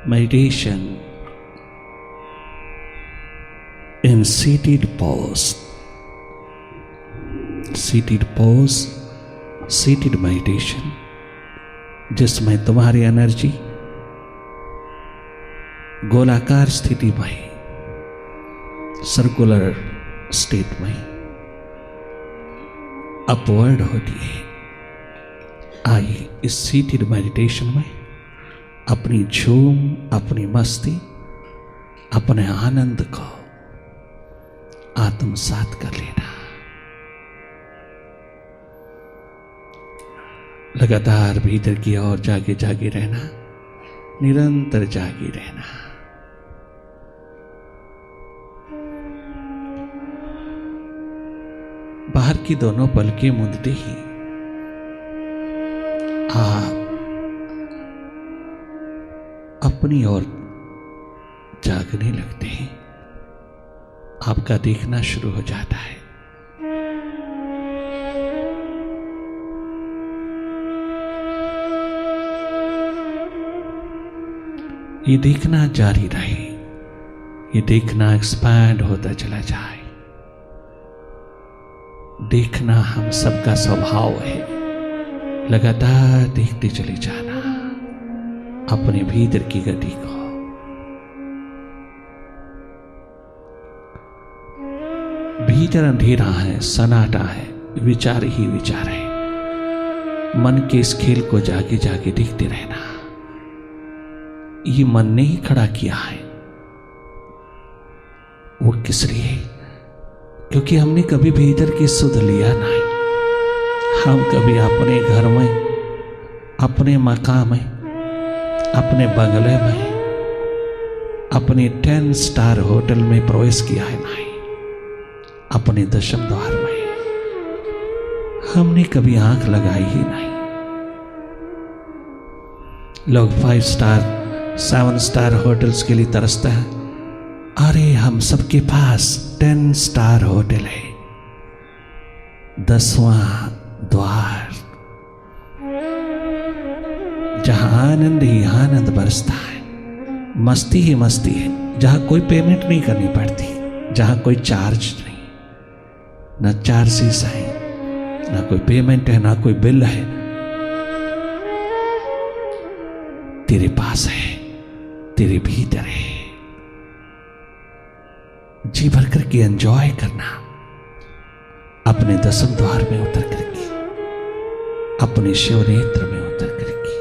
meditation in seated pose. Seated pose, seated meditation, जिसमें तुम्हारी energy गोलाकार स्थिति में, सर्कुलर स्टेट में अपवर्ड होती है। आइए इस सीटेड मेडिटेशन में अपनी झूम, अपनी मस्ती, अपने आनंद को आत्मसात कर लेना। लगातार भीतर की ओर जागे जागे रहना, निरंतर जागे रहना। बाहर की दोनों पलकें मूंदते ही आप अपनी ओर जागने लगते हैं। आपका देखना शुरू हो जाता है। ये देखना जारी रहे, ये देखना एक्सपैंड होता चला जाए। देखना हम सबका स्वभाव है, लगातार देखते चले जाना अपने भीतर की गति को। भीतर अंधेरा है, सन्नाटा है, विचार ही विचार है। मन के इस खेल को जागे जागे देखते रहना। ये मन ने ही खड़ा किया है। वो किस लिए? क्योंकि हमने कभी भीतर की सुध लिया नहीं। हम कभी अपने घर में, अपने मकान में, अपने बंगले में, अपने 10 स्टार होटल में प्रवेश किया है नहीं। अपने दशम द्वार में हमने कभी आंख लगाई ही नहीं। लोग 5 स्टार 7 स्टार होटल्स के लिए तरसते हैं। अरे हम सबके पास 10 स्टार होटल है, 10वां द्वार, जहां आनंद ही आनंद बरसता है, मस्ती ही मस्ती है, जहां कोई पेमेंट नहीं करनी पड़ती, जहां कोई चार्ज नहीं, ना चार्जेस है, ना कोई पेमेंट है, ना कोई बिल है। तेरे पास है, तेरे भीतर है। जी भर करके एंजॉय करना, अपने दसम द्वार में उतर करके, अपने शिव नेत्र में उतर करके।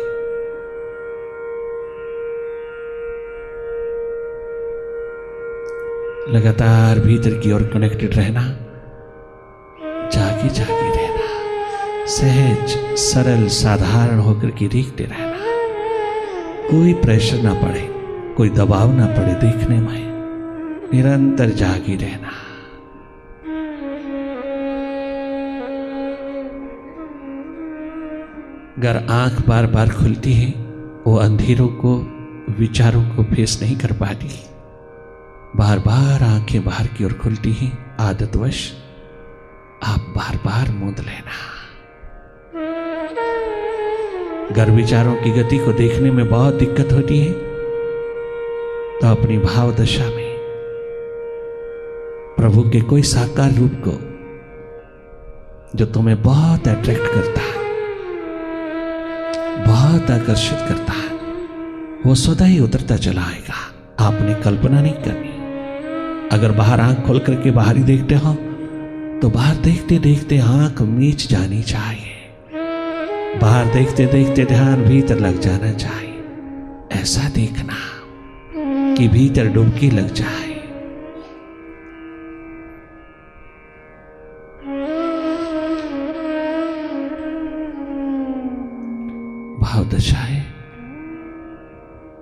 लगातार भीतर की ओर कनेक्टेड रहना, जागे जागे रहना, सहज सरल साधारण होकर के देखते रहना। कोई प्रेशर ना पड़े, कोई दबाव ना पड़े देखने में, निरंतर जागी रहना। अगर आंख बार बार खुलती है, वो अंधेरों को, विचारों को फेस नहीं कर पाती। बार बार आंखें बाहर की ओर खुलती हैं, आदतवश आप बार बार मूंद लेना। अगर विचारों की गति को देखने में बहुत दिक्कत होती है, तो अपनी भाव दशा में प्रभु के कोई साकार रूप को, जो तुम्हें बहुत अट्रैक्ट करता है, बहुत आकर्षित करता है, वो सदा ही उतरता चला आएगा। आपने कल्पना नहीं करनी। अगर बाहर आंख खोल करके बाहर ही देखते हो, तो बाहर देखते देखते आंख मीच जानी चाहिए। बाहर देखते देखते ध्यान भीतर लग जाना चाहिए। ऐसा देखना कि भीतर डुबकी लग जाए। भाव दशा है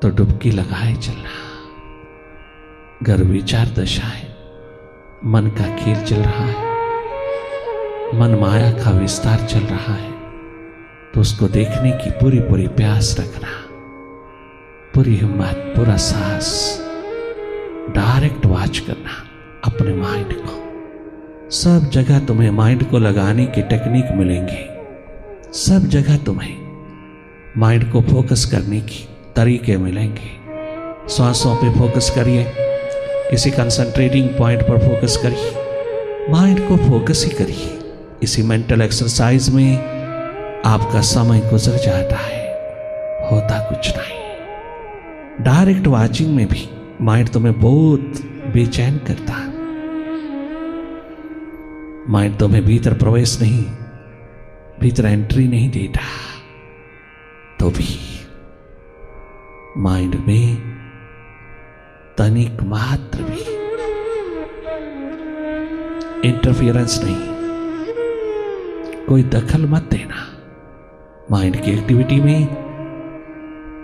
तो डुबकी लगाए चलना। अगर विचार दशा है, मन का खेल चल रहा है, मन माया का विस्तार चल रहा है, तो उसको देखने की पूरी पूरी प्यास रखना, पूरी हिम्मत, पूरा साहस, डायरेक्ट वॉच करना अपने माइंड को। सब जगह तुम्हें माइंड को लगाने की टेक्निक मिलेंगे। सब जगह तुम्हें माइंड को फोकस करने की तरीके मिलेंगे। श्वासों पे फोकस करिए, किसी कंसंट्रेटिंग पॉइंट पर फोकस करिए, माइंड को फोकस ही करिए। इसी मेंटल एक्सरसाइज में आपका समय गुजर जाता है, होता कुछ नहीं। डायरेक्ट वाचिंग में भी माइंड तुम्हें बहुत बेचैन करता है, माइंड तुम्हें भीतर प्रवेश नहीं, भीतर एंट्री नहीं देता, तो भी माइंड में तनिक मात्र भी इंटरफियरेंस नहीं, कोई दखल मत देना माइंड की एक्टिविटी में,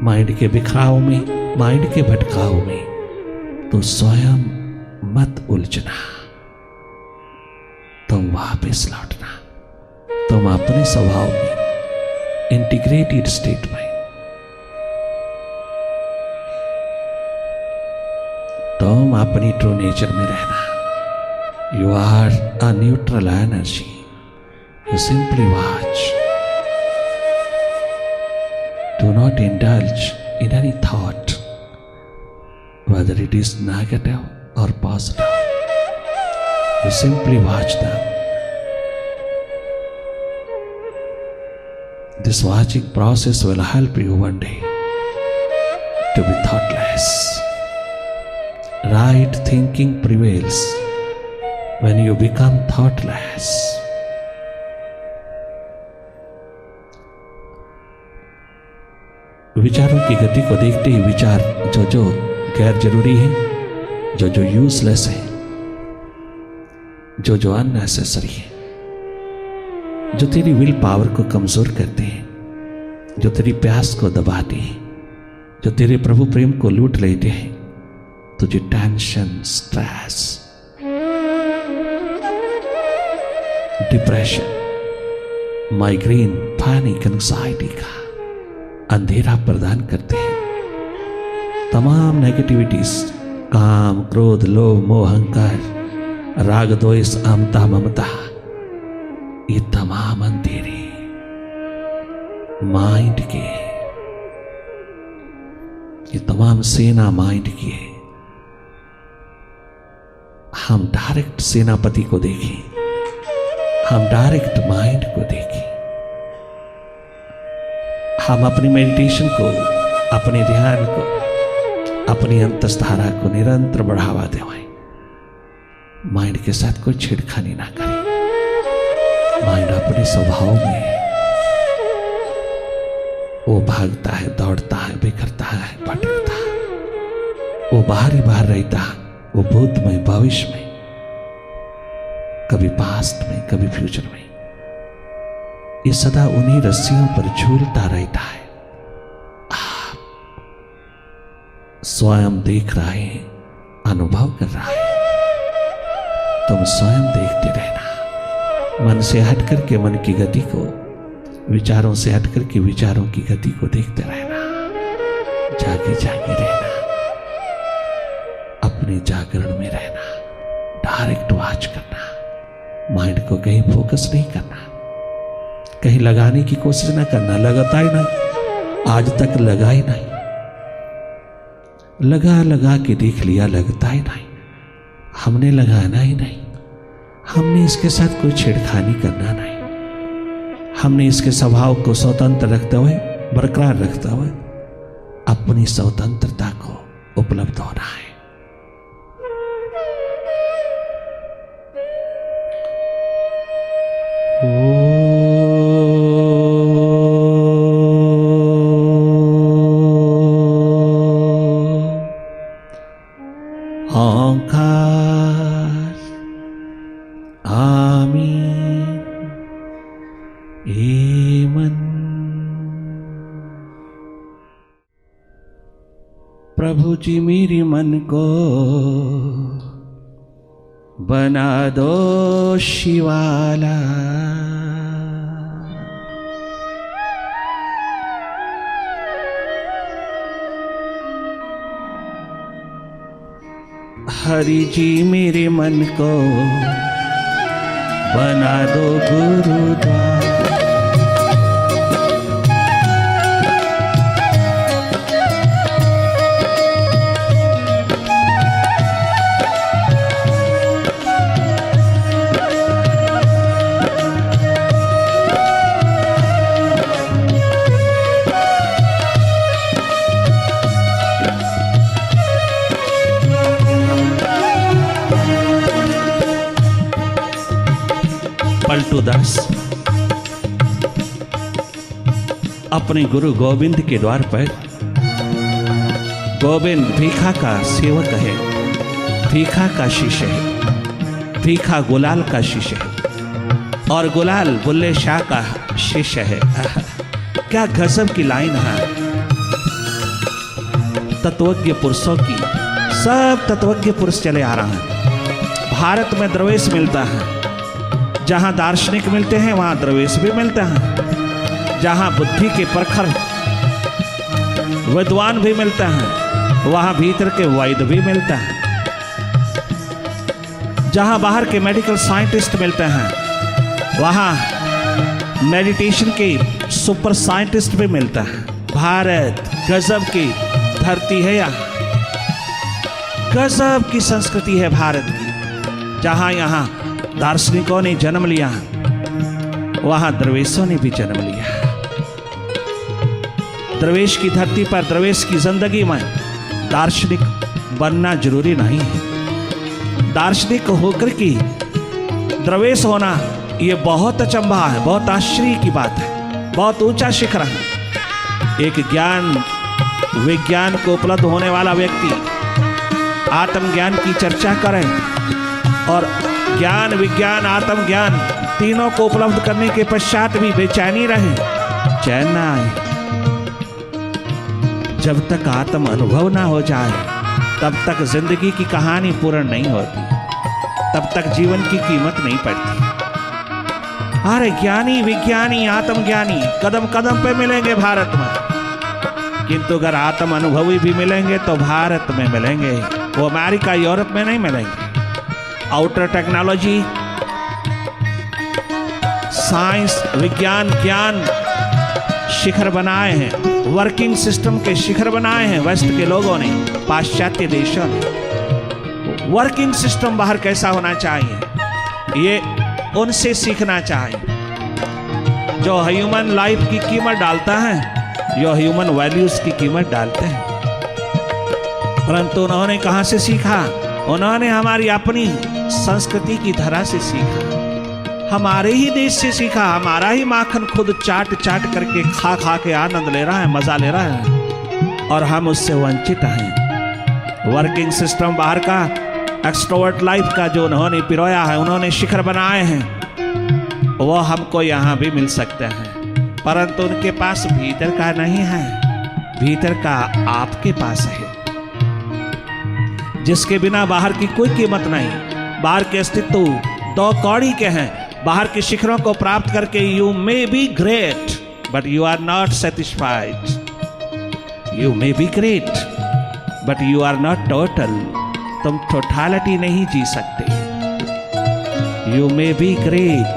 माइंड के बिखराव में, माइंड के भटकाव में। तो स्वयं मत उलझना, तुम वापस लौटना, तुम अपने स्वभाव में, इंटीग्रेटेड स्टेट में, तुम अपनी ट्रू नेचर में रहना। You are a neutral energy, you simply watch, do not indulge in any thought, whether it is negative or positive. You simply watch them. This watching process will help you one day to be thoughtless. Right thinking prevails when you become thoughtless. विचारों की गति को देखते ही विचार जो गैर जरूरी है, जो यूजलेस है, जो अननेसेसरी है, जो तेरी विल पावर को कमजोर करते हैं, जो तेरी प्यास को दबाते हैं, जो तेरे प्रभु प्रेम को लूट लेते हैं, तुझे tension, stress, depression, migraine, panic, anxiety का अंधेरा प्रदान करते हैं। तमाम नेगेटिविटीज, काम, क्रोध, लोभ, मोह, अहंकार, राग, द्वेष, अहमता, ममता, ये तमाम अंधेरे माइंड के, ये तमाम सेना माइंड की है। हम डायरेक्ट सेनापति को देखें, हम डायरेक्ट माइंड को देखें, हम अपनी मेडिटेशन को, अपने ध्यान को, अपनी अंतस्धारा को निरंतर बढ़ावा देवाएं। माइंड के साथ कोई छेड़खानी ना करें। माइंड अपने स्वभाव में वो भागता है, दौड़ता है, बिखरता है, भटकता है, वो बाहर ही बाहर रहता है, वो भूत में, भविष्य में, कभी पास्ट में, कभी फ्यूचर में, ये सदा उन्हीं रस्सियों पर झूलता रहता है। आप स्वयं देख रहे हैं, अनुभव कर रहा है, तुम स्वयं देखते रहना। मन से हट करके मन की गति को, विचारों से हट करके विचारों की गति को देखते रहना। जागे जागे रहना, अपने जागरण में रहना, डायरेक्ट वॉच करना, माइंड को कहीं फोकस नहीं करना, कहीं लगाने की कोशिश ना करना। लगाता ही नहीं, आज तक लगा ही नहीं, लगा लगा के देख लिया, लगता ही नहीं। हमने लगाना ही नहीं, हमने इसके साथ कोई छेड़खानी करना नहीं, हमने इसके स्वभाव को स्वतंत्र रखते हुए, बरकरार रखते हुए अपनी स्वतंत्रता को उपलब्ध होना है। ओंकार आमीन। ए मन प्रभु जी मेरे मन को बना दो शिवाला, हरि जी मेरे मन को बना दो गुरुद्वारा। पलटू दास अपने गुरु गोविंद के द्वार पर, गोविंद भीखा का सेवक है, भीखा का शिष्य है, भीखा गुलाल का शिष्य है और गुलाल बुल्ले शाह का शिष्य है। क्या गजब की लाइन है तत्वज्ञ पुरुषों की। सब तत्वज्ञ पुरुष चले आ रहे हैं। भारत में द्रवेश मिलता है, जहां दार्शनिक मिलते हैं वहां द्रवेश भी मिलता है, जहां बुद्धि के प्रखर विद्वान भी मिलता है वहां भीतर के वैद्य भी मिलता है, जहां बाहर के मेडिकल साइंटिस्ट मिलते हैं वहां मेडिटेशन के सुपर साइंटिस्ट भी मिलता है। भारत गजब की धरती है, यहाँ गजब की संस्कृति है भारत की। जहां यहां दार्शनिकों ने जन्म लिया वहां दरवेशों ने भी जन्म लिया। दरवेश की धरती पर, दरवेश की जिंदगी में दार्शनिक बनना जरूरी नहीं है। दार्शनिक होकर की दरवेश होना यह बहुत अचंभा है, बहुत आश्चर्य की बात है, बहुत ऊंचा शिखर है। एक ज्ञान विज्ञान को उपलब्ध होने वाला व्यक्ति आत्मज्ञान की चर्चा करें और ज्ञान विज्ञान आत्मज्ञान तीनों को उपलब्ध करने के पश्चात भी बेचैनी रहे, चैन ना आए। जब तक आत्म अनुभव ना हो जाए तब तक जिंदगी की कहानी पूर्ण नहीं होती, तब तक जीवन की कीमत नहीं पड़ती। अरे ज्ञानी विज्ञानी आत्मज्ञानी कदम कदम पे मिलेंगे भारत में, किंतु अगर आत्म अनुभवी भी मिलेंगे तो भारत में मिलेंगे, वो अमेरिका यूरोप में नहीं मिलेंगे। आउटर टेक्नोलॉजी साइंस विज्ञान ज्ञान शिखर बनाए हैं, वर्किंग सिस्टम के शिखर बनाए हैं वेस्ट के लोगों ने, पाश्चात्य देशों ने। वर्किंग सिस्टम बाहर कैसा होना चाहिए ये उनसे सीखना चाहिए। जो ह्यूमन लाइफ की कीमत डालता है, जो ह्यूमन वैल्यूज की कीमत डालते हैं। परंतु उन्होंने कहां से सीखा? उन्होंने हमारी अपनी संस्कृति की धरा से सीखा, हमारे ही देश से सीखा। हमारा ही माखन खुद चाट चाट करके खा खा के आनंद ले रहा है, मजा ले रहा है और हम उससे वंचित हैं। वर्किंग सिस्टम बाहर का एक्सट्रोवर्ट लाइफ का जो उन्होंने पिरोया है, उन्होंने शिखर बनाए हैं, वो हमको यहाँ भी मिल सकते हैं, परंतु उनके पास भीतर का नहीं है, भीतर का आपके पास है, जिसके बिना बाहर की कोई कीमत नहीं। बाहर के अस्तित्व दो कौड़ी के हैं। बाहर के शिखरों को प्राप्त करके you may be great but you are not satisfied. You may be great but you are not total. तुम टोटलिटी नहीं जी सकते। यू मे बी ग्रेट,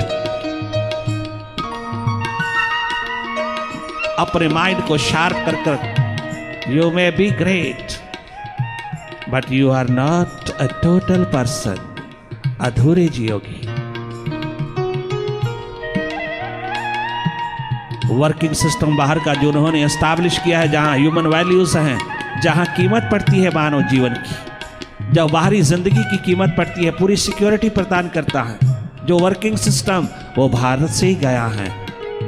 अपने माइंड को शार्प कर कर you may be great but you are not a total person. अधूरे जियोगी। वर्किंग सिस्टम बाहर का जो उन्होंने एस्टैब्लिश किया है, जहां ह्यूमन वैल्यूज हैं, जहां कीमत पड़ती है मानव जीवन की, जब बाहरी जिंदगी की कीमत पड़ती है, पूरी सिक्योरिटी प्रदान करता है, जो वर्किंग सिस्टम वो भारत से ही गया है,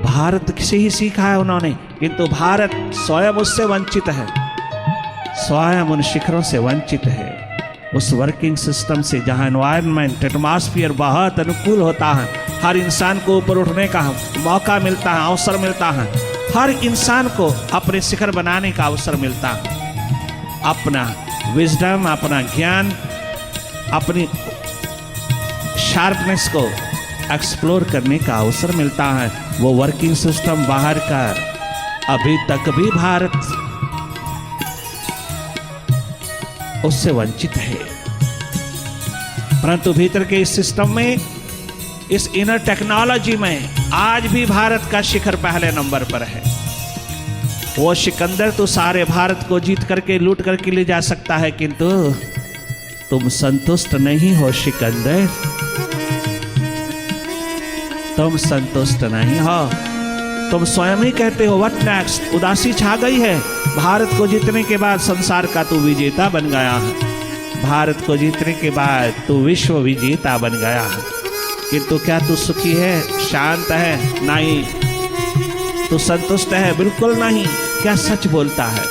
भारत से ही सीखा है उन्होंने। किंतु भारत स्वयं उससे वंचित है, स्वयं उन शिखरों से वंचित है, उस वर्किंग सिस्टम से, जहां एनवायरनमेंट एटमॉस्फेयर बहुत अनुकूल होता है, हर इंसान को ऊपर उठने का मौका मिलता है, अवसर मिलता है, हर इंसान को अपने शिखर बनाने का अवसर मिलता है, अपना विजडम, अपना ज्ञान, अपनी शार्पनेस को एक्सप्लोर करने का अवसर मिलता है। वो वर्किंग सिस्टम बाहर का अभी तक भी भारत उससे वंचित है, परंतु भीतर के इस सिस्टम में, इस इनर टेक्नोलॉजी में आज भी भारत का शिखर पहले नंबर पर है। वो सिकंदर तो सारे भारत को जीत करके लूट करके ले जा सकता है, किंतु तुम संतुष्ट नहीं हो सिकंदर, तुम संतुष्ट नहीं हो। तुम स्वयं ही कहते हो व्हाट नेक्स्ट, उदासी छा गई है। भारत को जीतने के बाद संसार का तू विजेता बन गया है, भारत को जीतने के बाद तू विश्व विजेता बन गया है। किंतु क्या तू सुखी है, शांत है? नहीं। तू संतुष्ट है? बिल्कुल नहीं। क्या सच बोलता है?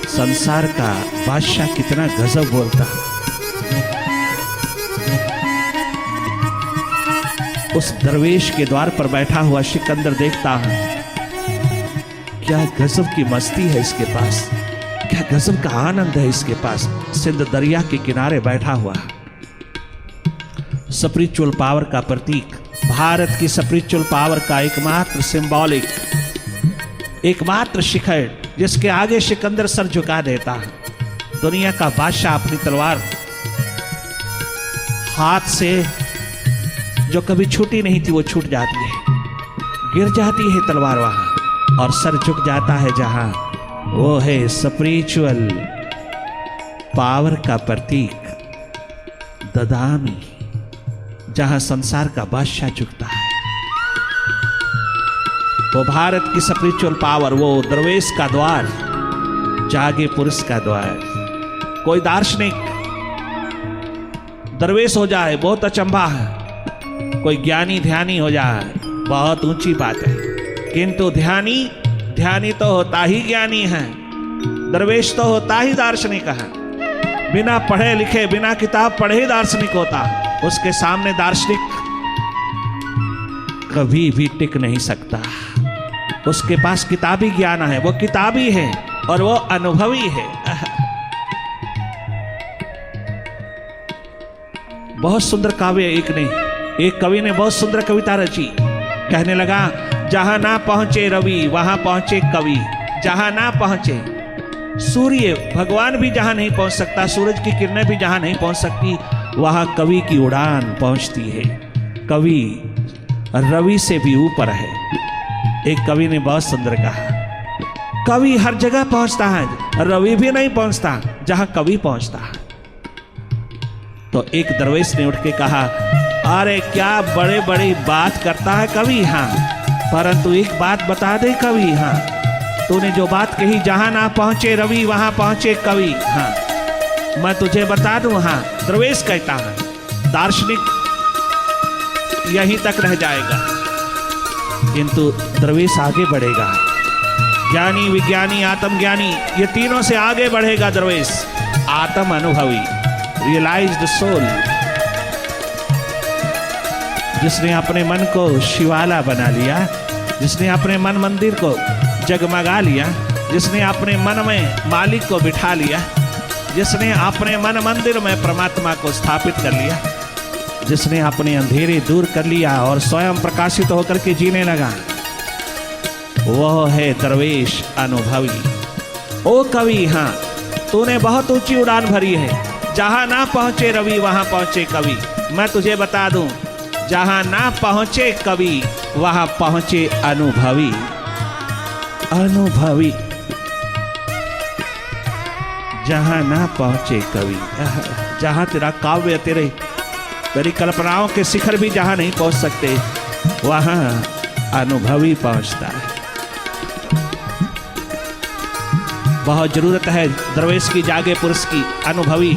संसार का बादशाह कितना गजब बोलता है। उस दरवेश के द्वार पर बैठा हुआ सिकंदर देखता है, क्या गजब की मस्ती है इसके पास, क्या गजब का आनंद है इसके पास। सिंध दरिया के किनारे बैठा हुआ, स्पिरिचुअल पावर का प्रतीक, भारत की स्पिरिचुअल पावर का एकमात्र सिंबॉलिक, एकमात्र शिखर जिसके आगे सिकंदर सर झुका देता है। दुनिया का बादशाह अपनी तलवार हाथ से जो कभी छूटी नहीं थी वो छूट जाती है, गिर जाती है तलवार वहां, और सर झुक जाता है जहां। वो है स्पिरिचुअल पावर का प्रतीक ददामी, जहां संसार का बादशाह झुकता है। वो भारत की स्पिरिचुअल पावर, वो दरवेश का द्वार, जागे पुरुष का द्वार। कोई दार्शनिक दरवेश हो जाए बहुत अचंभा है, कोई ज्ञानी ध्यानी हो जाए बहुत ऊंची बात है, किंतु ध्यानी तो होता ही ज्ञानी है, दरवेश तो होता ही दार्शनिक है। बिना पढ़े लिखे, बिना किताब पढ़े ही दार्शनिक होता है। उसके सामने दार्शनिक कभी भी टिक नहीं सकता। उसके पास किताबी ज्ञान है, वो किताबी है और वो अनुभवी है। बहुत सुंदर काव्य एक कवि ने बहुत सुंदर कविता रची। कहने लगा, जहां ना पहुंचे रवि वहां पहुंचे कवि, जहां ना पहुंचे सूर्य, भगवान भी जहां नहीं पहुंच सकता, सूरज की किरणें भी जहां नहीं पहुंच सकती, वहां कवि की उड़ान पहुंचती है। कवि रवि से भी ऊपर है। एक कवि ने बहुत सुंदर कहा, कवि हर जगह पहुंचता है, रवि भी नहीं पहुंचता जहां कवि पहुंचता है। तो एक दरवेश ने उठ के कहा, अरे क्या बड़े बड़ी बात करता है कवि, हाँ, परंतु एक बात बता दे कवि, हाँ, तूने जो बात कही, जहां ना पहुंचे रवि वहां पहुंचे कवि, हाँ, मैं तुझे बता दूं, हाँ। दरवेश कहता है दार्शनिक यहीं तक रह जाएगा, किंतु दरवेश आगे बढ़ेगा। ज्ञानी, विज्ञानी, आत्मज्ञानी, ये तीनों से आगे बढ़ेगा दरवेश। आत्म अनुभवी, रियलाइज्ड सोल, जिसने अपने मन को शिवाला बना लिया, जिसने अपने मन मंदिर को जगमगा लिया, जिसने अपने मन में मालिक को बिठा लिया, जिसने अपने मन मंदिर में परमात्मा को स्थापित कर लिया, जिसने अपने अंधेरे दूर कर लिया और स्वयं प्रकाशित होकर के जीने लगा, वह है दरवेश अनुभवी। ओ कवि, हाँ, तूने बहुत ऊंची उड़ान भरी है। जहां ना पहुंचे रवि वहां पहुंचे कवि। मैं तुझे बता दूं, जहां ना पहुंचे कवि वहां पहुंचे अनुभवी। अनुभवी, जहां ना पहुंचे कवि, जहां तेरा काव्य, तेरी कल्पनाओं के शिखर भी जहां नहीं पहुंच सकते, वहां अनुभवी पहुंचता है। बहुत जरूरत है दरवेश की, जागे पुरुष की, अनुभवी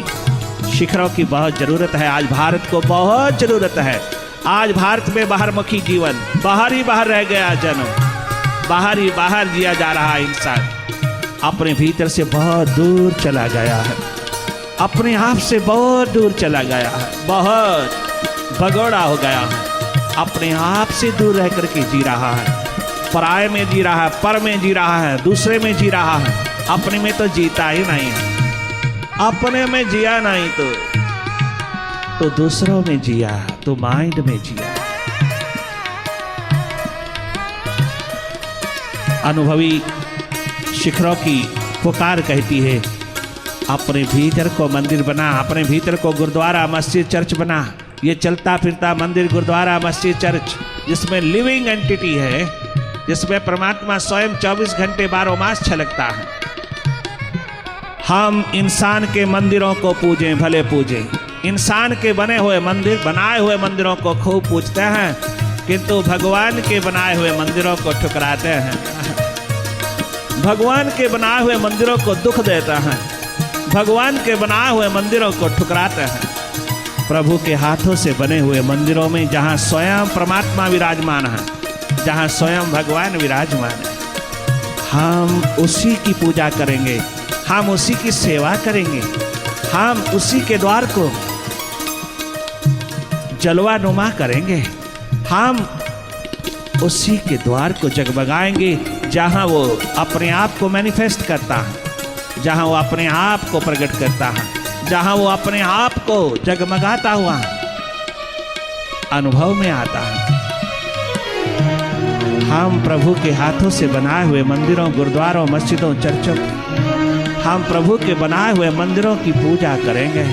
शिखरों की बहुत जरूरत है। आज भारत को बहुत जरूरत है। आज भारत में बाहरमुखी जीवन, बाहर ही बाहर रह गया जन्म, बाहर ही बाहर जिया जा रहा है इंसान। अपने भीतर से बहुत दूर चला गया है, अपने आप से बहुत दूर चला गया है, बहुत भगोड़ा हो गया है, अपने आप से दूर रह करके जी रहा है, पराये में जी रहा है, पर में जी रहा है, दूसरे में जी रहा है, अपने में तो जीता ही नहीं है। अपने में जिया नहीं तो दूसरों में जिया, तो माइंड में जिया। अनुभवी शिखरों की पुकार कहती है, अपने भीतर को मंदिर बना, अपने भीतर को गुरुद्वारा, मस्जिद, चर्च बना। ये चलता फिरता मंदिर, गुरुद्वारा, मस्जिद, चर्च, जिसमें लिविंग एंटिटी है, जिसमें परमात्मा स्वयं 24 घंटे 12 मास छलकता है। हम इंसान के मंदिरों को पूजें, भले पूजें, इंसान के बने हुए मंदिर, बनाए हुए मंदिरों को खूब पूजते हैं, किंतु भगवान के बनाए हुए मंदिरों को ठुकराते हैं। भगवान के बनाए हुए मंदिरों को दुख देता है, भगवान के बनाए हुए मंदिरों को ठुकराते हैं। प्रभु के हाथों से बने हुए मंदिरों में, जहाँ स्वयं परमात्मा विराजमान है, जहाँ स्वयं भगवान विराजमान है, हम उसी की पूजा करेंगे, हम उसी की सेवा करेंगे, हम उसी के द्वार को जलवा नुमा करेंगे, हम उसी के द्वार को जगमगाएंगे जहाँ वो अपने आप को मैनिफेस्ट करता है, जहाँ वो अपने आप को प्रकट करता है, जहाँ वो अपने आप को जगमगाता हुआ अनुभव में आता है। हम प्रभु के हाथों से बनाए हुए मंदिरों, गुरुद्वारों, मस्जिदों, चर्चों, हम प्रभु के बनाए हुए मंदिरों की पूजा करेंगे।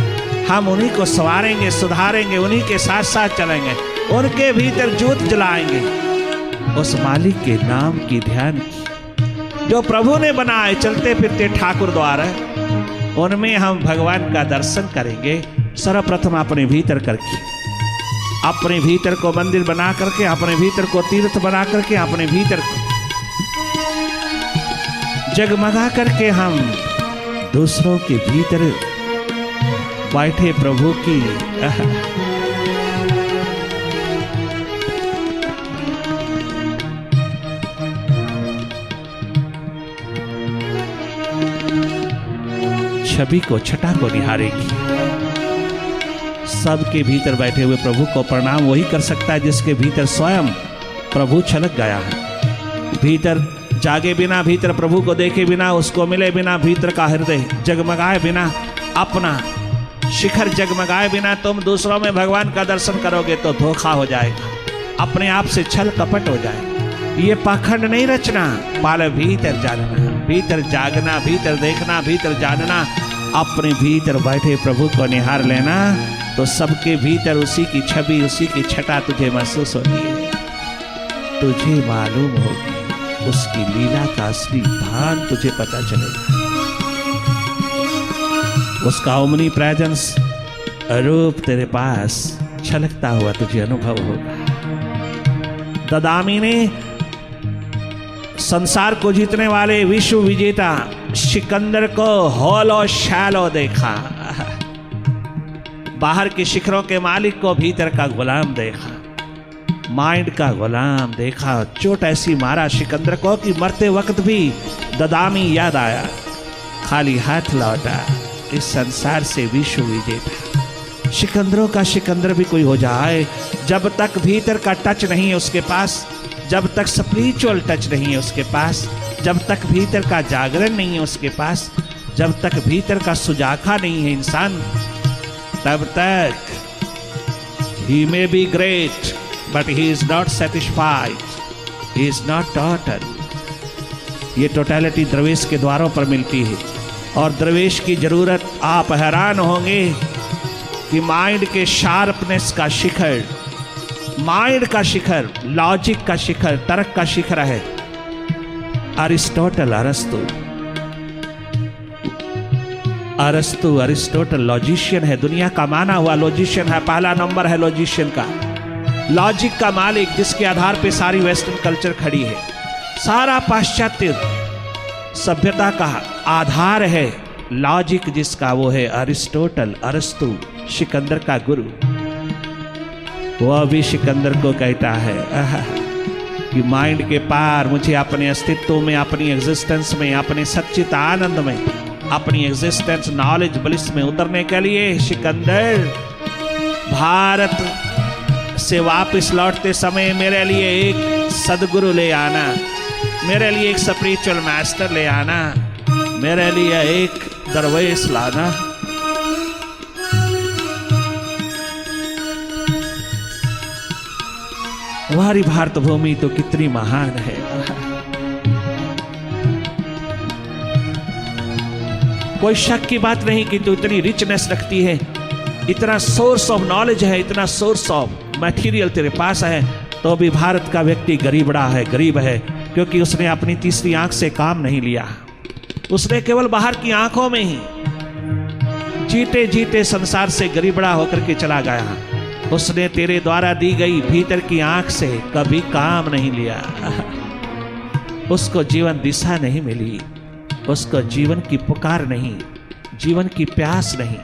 हम उन्हीं को संवारेंगे, सुधारेंगे, उन्हीं के साथ साथ चलेंगे, उनके भीतर ज्योत जलाएंगे, उस मालिक के नाम की ध्यान की, जो प्रभु ने बनाए चलते फिरते ठाकुर द्वार, उनमें हम भगवान का दर्शन करेंगे। सर्वप्रथम अपने भीतर करके, अपने भीतर को मंदिर बना करके, अपने भीतर को तीर्थ बना करके, अपने भीतर को जगमगा करके हम दूसरों के भीतर बैठे प्रभु की छवि को, छटा को निहारेगी। सबके भीतर बैठे हुए प्रभु को प्रणाम वही कर सकता है जिसके भीतर स्वयं प्रभु छलक गया है। भीतर जागे बिना, भीतर प्रभु को देखे बिना, उसको मिले बिना, भीतर का हृदय जगमगाए बिना, अपना शिखर जगमगाए बिना तुम दूसरों में भगवान का दर्शन करोगे तो धोखा हो जाएगा, अपने आप से छल कपट हो जाएगा। ये पाखंड नहीं रचना, पाले भीतर जानना, भीतर जागना, भीतर देखना, भीतर जानना, अपने भीतर बैठे प्रभु को निहार लेना, तो सबके भीतर उसी की छवि, उसी की छटा तुझे महसूस होगी, तुझे मालूम होगी, उसकी लीला का असली भान तुझे पता चलेगा, उसका ओमनी प्रेजेंस रूप तेरे पास छलकता हुआ तुझे अनुभव होगा। ददामी ने संसार को जीतने वाले विश्व विजेता सिकंदर को हॉलो शैलो देखा, बाहर के शिखरों के मालिक को भीतर का गुलाम देखा, माइंड का गुलाम देखा। चोट ऐसी मारा सिकंदर को कि मरते वक्त भी ददामी याद आया, खाली हाथ लौटा इस संसार से विश्व विजेता। सिकंदरों का सिकंदर भी कोई हो जाए, जब तक भीतर का टच नहीं है उसके पास, जब तक स्पिरिचुअल टच नहीं है उसके पास, जब तक भीतर का जागरण नहीं है उसके पास, जब तक भीतर का सुजाखा नहीं है इंसान, तब तक he may be great but he is not satisfied, he is not total। ये टोटलिटी द्रवेश के द्वारों पर मिलती है, और द्रवेश की जरूरत, आप हैरान होंगे कि माइंड के शार्पनेस का शिखर, माइंड का शिखर, लॉजिक का शिखर, तर्क का शिखर है अरिस्टोटल, अरिस्टोटल लॉजिशियन है, दुनिया का माना हुआ लॉजिशियन है, पहला नंबर है लॉजिशियन का, लॉजिक का मालिक, जिसके आधार पे सारी वेस्टर्न कल्चर खड़ी है, सारा पाश्चात्य सभ्यता का आधार है लॉजिक जिसका, वो है अरिस्टोटल, अरस्तु, सिकंदर का गुरु। वह भी सिकंदर को कहता है कि माइंड के पार मुझे अपने अस्तित्व में, अपनी एग्जिस्टेंस में, अपने सच्चित आनंद में, अपनी एग्जिस्टेंस नॉलेज ब्लिस में उतरने के लिए सिकंदर, भारत से वापस लौटते समय मेरे लिए एक सदगुरु ले आना, मेरे लिए एक स्पिरिचुअल मास्टर ले आना, मेरे लिए एक दरवेश लाना। हमारी भारत भूमि तो कितनी महान है, कोई शक की बात नहीं कि तो इतनी रिचनेस रखती है, इतना सोर्स ऑफ नॉलेज है, इतना सोर्स ऑफ मटेरियल तेरे पास है, तो भी भारत का व्यक्ति गरीबड़ा है, गरीब है, क्योंकि उसने अपनी तीसरी आंख से काम नहीं लिया, उसने केवल बाहर की आंखों में ही जीते जीते संसार से गरीबड़ा होकर के चला गया। उसने तेरे द्वारा दी गई भीतर की आंख से कभी काम नहीं लिया, उसको जीवन दिशा नहीं मिली, उसको जीवन की पुकार नहीं, जीवन की प्यास नहीं,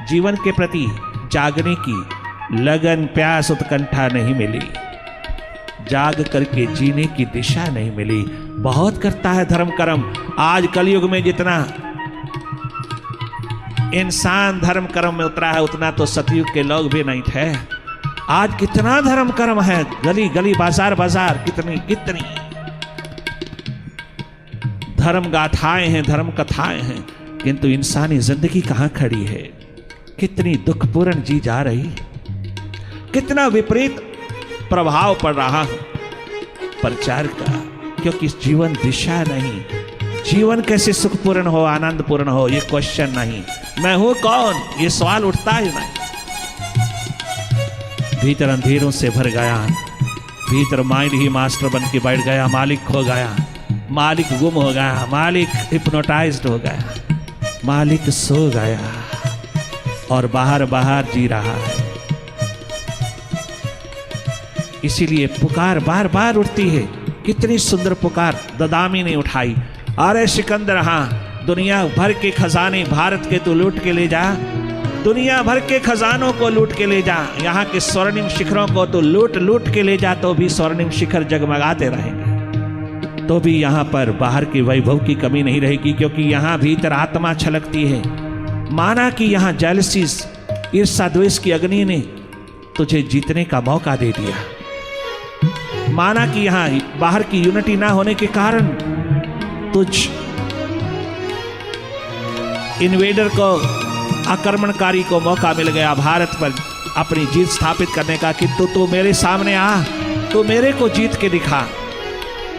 जीवन के प्रति जागने की लगन प्यास उत्कंठा नहीं मिली, जाग करके जीने की दिशा नहीं मिली। बहुत करता है धर्म कर्म। आज कलयुग में जितना इंसान धर्म कर्म में उतरा है उतना तो सतयुग के लोग भी नहीं थे। आज कितना धर्म कर्म है, गली गली बाजार बाजार कितनी कितनी धर्म गाथाएं हैं, धर्म कथाएं हैं, किंतु इंसानी जिंदगी कहां खड़ी है। कितनी दुखपूर्ण जी जा रही, कितना विपरीत प्रभाव पड़ रहा है प्रचार का, क्योंकि जीवन दिशा नहीं। जीवन कैसे सुखपूर्ण हो, आनंदपूर्ण हो, ये क्वेश्चन नहीं। मैं हूं कौन, ये सवाल उठता ही नहीं। भीतर अंधेरों से भर गया, भीतर माइंड ही मास्टर बन के बैठ गया, मालिक खो गया, मालिक गुम हो गया, मालिक हिप्नोटाइज्ड हो गया, मालिक सो गया और बाहर बाहर जी रहा है। इसीलिए पुकार बार बार उठती है। कितनी सुंदर पुकार ददामी ने उठाई। अरे सिकंदर, हाँ, दुनिया भर के खजाने भारत के तो लूट के ले जा, दुनिया भर के खजानों को लूट के ले जा, यहाँ के स्वर्णिम शिखरों को तो लूट लूट के ले जा, तो भी स्वर्णिम शिखर जगमगाते रहेंगे, तो भी यहाँ पर बाहर के वैभव की कमी नहीं रहेगी, क्योंकि यहाँ भीतर आत्मा छलकती है। माना कि यहाँ जेलसीज, ईर्ष्या द्वेष की अग्नि ने तुझे जीतने का मौका दे दिया। माना कि यहाँ बाहर की यूनिटी ना होने के कारण तुझ इन्वेडर को, आक्रमणकारी को मौका मिल गया भारत पर अपनी जीत स्थापित करने का, कि तू मेरे सामने आ, तू मेरे को जीत के दिखा।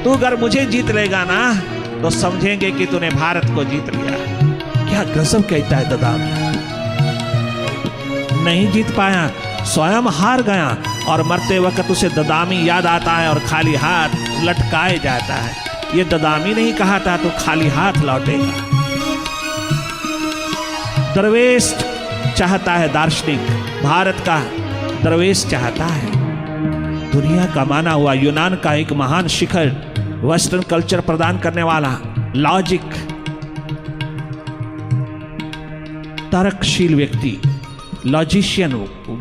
तू अगर मुझे जीत लेगा ना तो समझेंगे कि तूने भारत को जीत लिया। क्या गजब कहता है ददामी। नहीं जीत पाया, स्वयं हार गया, और मरते वक्त उसे ददामी याद आता है और खाली हाथ लटकाए जाता है। ये ददामी नहीं कहा था तो खाली हाथ लौटेगा। दरवेश चाहता है, दार्शनिक भारत का दरवेश चाहता है। दुनिया का माना हुआ यूनान का एक महान शिखर, वेस्टर्न कल्चर प्रदान करने वाला, लॉजिक, तर्कशील व्यक्ति, लॉजिशियन,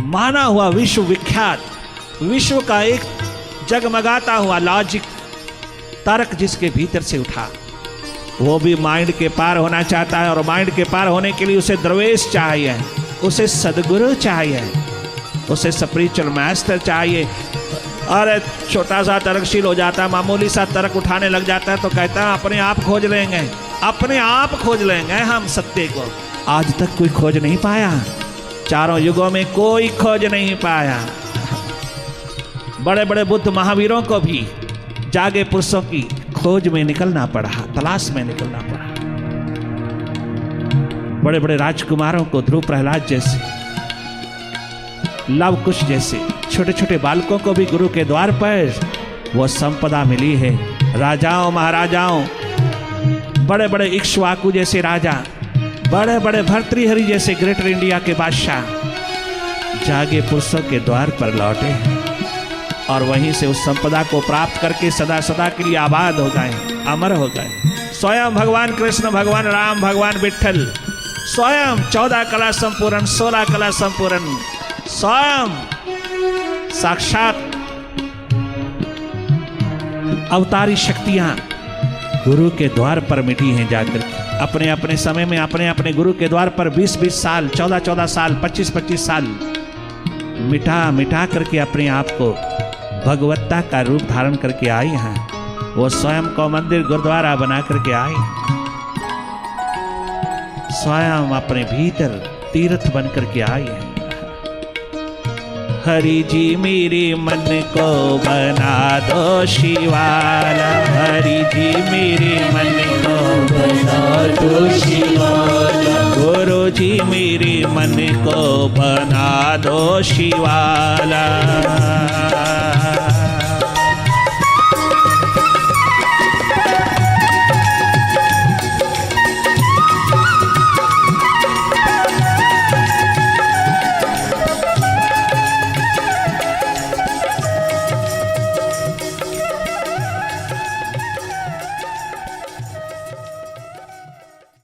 माना हुआ विश्व विख्यात, विश्व का एक जगमगाता हुआ लॉजिक, तर्क जिसके भीतर से उठा, वो भी माइंड के पार होना चाहता है। और माइंड के पार होने के लिए उसे दरवेश चाहिए, उसे सदगुरु चाहिए, उसे स्पिरिचुअल मास्टर चाहिए। और छोटा सा तर्कशील हो जाता है, मामूली सा तर्क उठाने लग जाता है तो कहता है अपने आप खोज लेंगे, अपने आप खोज लेंगे हम सत्य को। आज तक कोई खोज नहीं पाया, चारों युगों में कोई खोज नहीं पाया। बड़े बड़े बुद्ध महावीरों को भी जागे पुरुषों की खोज में निकलना पड़ा, तलाश में निकलना पड़ा। बड़े बड़े राजकुमारों को, ध्रुव प्रहलाद जैसे, लव कुश जैसे छोटे छोटे बालकों को भी गुरु के द्वार पर वो संपदा मिली है। राजाओं महाराजाओं, बड़े बड़े इक्ष्वाकु जैसे राजा, बड़े बड़े भर्तृहरि जैसे ग्रेटर इंडिया के बादशाह जागे पुरुषों के द्वार पर लौटे और वहीं से उस संपदा को प्राप्त करके सदा सदा के लिए आबाद हो गए, अमर हो गए। स्वयं भगवान कृष्ण, भगवान राम, भगवान विट्ठल, स्वयं 14 कला संपूर्ण, 16 कला संपूर्ण, स्वयं साक्षात अवतारी शक्तियां गुरु के द्वार पर मिटी हैं। जाकर अपने अपने समय में अपने अपने गुरु के द्वार पर 20-20 साल, 14-14 साल, 25-25 साल मिटा मिटा करके अपने आप को भगवत्ता का रूप धारण करके आई हैं। वो स्वयं को मंदिर गुरुद्वारा बना करके आई, स्वयं अपने भीतर तीर्थ बन करके आई है। हरि जी मेरे मन को बना दो शिवाला, हरि जी मेरे मन को बना दो शिवाला, गुरु जी मेरे मन को बना दो शिवाला।